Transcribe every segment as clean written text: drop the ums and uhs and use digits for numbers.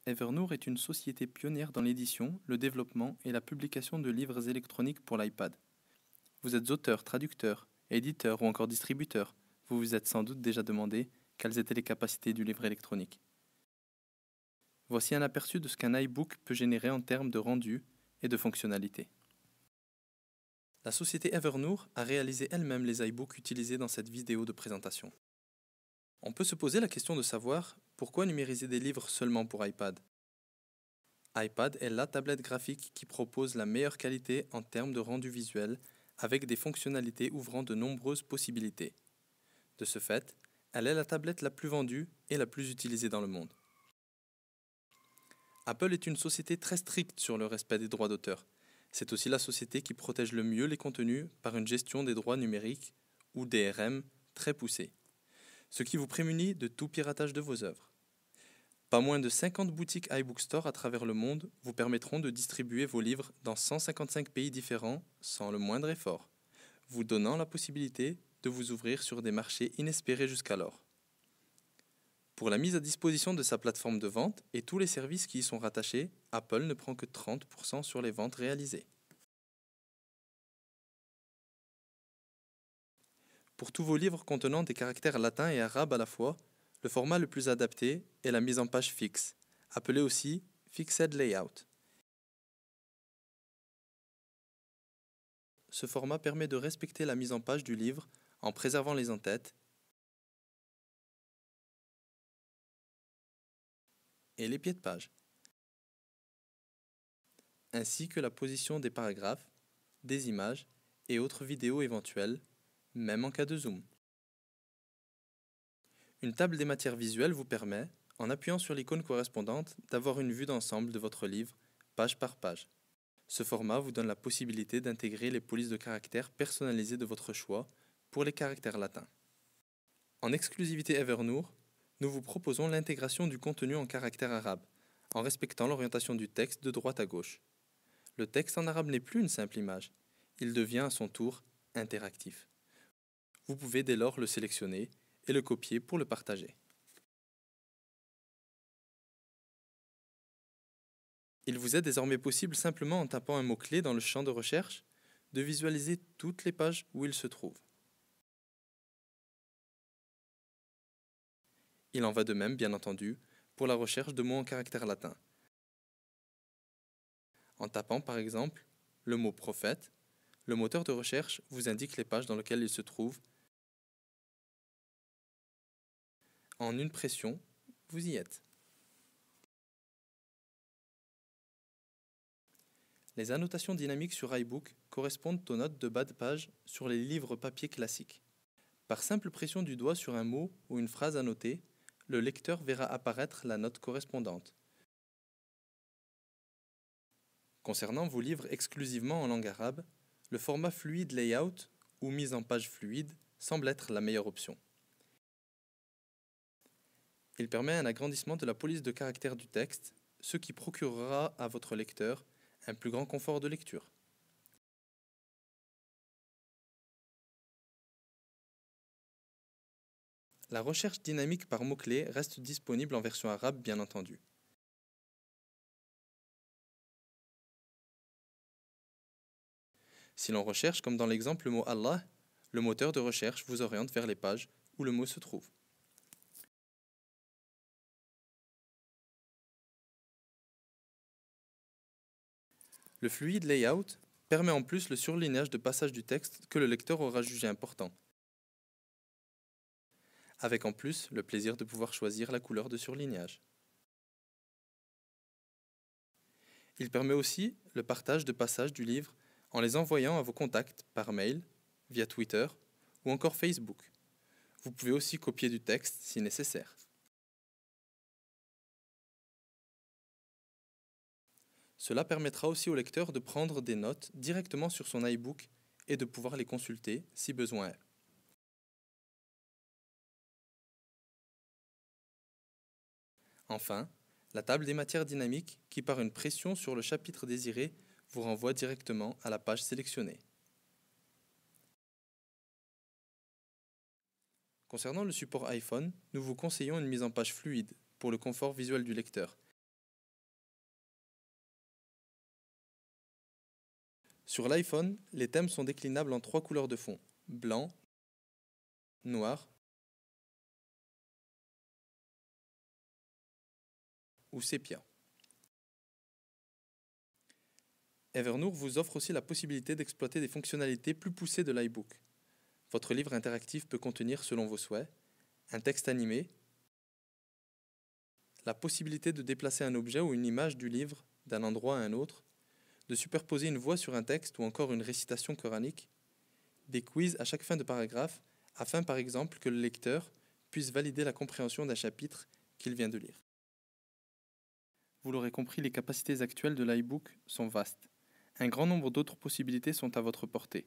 Evernour est une société pionnière dans l'édition, le développement et la publication de livres électroniques pour l'iPad. Vous êtes auteur, traducteur, éditeur ou encore distributeur. Vous vous êtes sans doute déjà demandé quelles étaient les capacités du livre électronique. Voici un aperçu de ce qu'un iBook peut générer en termes de rendu et de fonctionnalités. La société Evernour a réalisé elle-même les iBooks utilisés dans cette vidéo de présentation. On peut se poser la question de savoir pourquoi numériser des livres seulement pour iPad. iPad est la tablette graphique qui propose la meilleure qualité en termes de rendu visuel avec des fonctionnalités ouvrant de nombreuses possibilités. De ce fait, elle est la tablette la plus vendue et la plus utilisée dans le monde. Apple est une société très stricte sur le respect des droits d'auteur. C'est aussi la société qui protège le mieux les contenus par une gestion des droits numériques ou DRM très poussée, ce qui vous prémunit de tout piratage de vos œuvres. Pas moins de 50 boutiques iBook Store à travers le monde vous permettront de distribuer vos livres dans 155 pays différents sans le moindre effort, vous donnant la possibilité de vous ouvrir sur des marchés inespérés jusqu'alors. Pour la mise à disposition de sa plateforme de vente et tous les services qui y sont rattachés, Apple ne prend que 30% sur les ventes réalisées. Pour tous vos livres contenant des caractères latins et arabes à la fois, le format le plus adapté est la mise en page fixe, appelée aussi Fixed Layout. Ce format permet de respecter la mise en page du livre en préservant les en-têtes et les pieds de page, ainsi que la position des paragraphes, des images et autres vidéos éventuelles, même en cas de zoom. Une table des matières visuelles vous permet, en appuyant sur l'icône correspondante, d'avoir une vue d'ensemble de votre livre, page par page. Ce format vous donne la possibilité d'intégrer les polices de caractères personnalisées de votre choix pour les caractères latins. En exclusivité Evernour, nous vous proposons l'intégration du contenu en caractères arabes, en respectant l'orientation du texte de droite à gauche. Le texte en arabe n'est plus une simple image, il devient à son tour interactif. Vous pouvez dès lors le sélectionner et le copier pour le partager. Il vous est désormais possible, simplement en tapant un mot-clé dans le champ de recherche, de visualiser toutes les pages où il se trouve. Il en va de même, bien entendu, pour la recherche de mots en caractères latins. En tapant par exemple le mot prophète, le moteur de recherche vous indique les pages dans lesquelles il se trouve. En une pression, vous y êtes. Les annotations dynamiques sur iBook correspondent aux notes de bas de page sur les livres papier classiques. Par simple pression du doigt sur un mot ou une phrase annotée, le lecteur verra apparaître la note correspondante. Concernant vos livres exclusivement en langue arabe, le format Fluid Layout ou mise en page fluide semble être la meilleure option. Il permet un agrandissement de la police de caractère du texte, ce qui procurera à votre lecteur un plus grand confort de lecture. La recherche dynamique par mots-clés reste disponible en version arabe, bien entendu. Si l'on recherche, comme dans l'exemple, le mot Allah, le moteur de recherche vous oriente vers les pages où le mot se trouve. Le fluid layout permet en plus le surlignage de passages du texte que le lecteur aura jugé important, avec en plus le plaisir de pouvoir choisir la couleur de surlignage. Il permet aussi le partage de passages du livre en les envoyant à vos contacts par mail, via Twitter ou encore Facebook. Vous pouvez aussi copier du texte si nécessaire. Cela permettra aussi au lecteur de prendre des notes directement sur son iBook et de pouvoir les consulter si besoin est. Enfin, la table des matières dynamiques qui, par une pression sur le chapitre désiré, vous renvoie directement à la page sélectionnée. Concernant le support iPhone, nous vous conseillons une mise en page fluide pour le confort visuel du lecteur. Sur l'iPhone, les thèmes sont déclinables en 3 couleurs de fond, blanc, noir ou sépia. Evernote vous offre aussi la possibilité d'exploiter des fonctionnalités plus poussées de l'iBook. Votre livre interactif peut contenir, selon vos souhaits, un texte animé, la possibilité de déplacer un objet ou une image du livre d'un endroit à un autre, de superposer une voix sur un texte ou encore une récitation coranique, des quiz à chaque fin de paragraphe afin par exemple que le lecteur puisse valider la compréhension d'un chapitre qu'il vient de lire. Vous l'aurez compris, les capacités actuelles de l'iBook sont vastes. Un grand nombre d'autres possibilités sont à votre portée.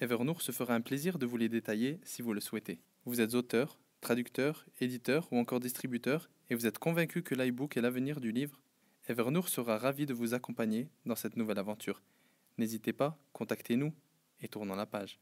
Evernote se fera un plaisir de vous les détailler si vous le souhaitez. Vous êtes auteur, traducteur, éditeur ou encore distributeur et vous êtes convaincu que l'iBook est l'avenir du livre. Evernote sera ravi de vous accompagner dans cette nouvelle aventure. N'hésitez pas, contactez-nous et tournons la page.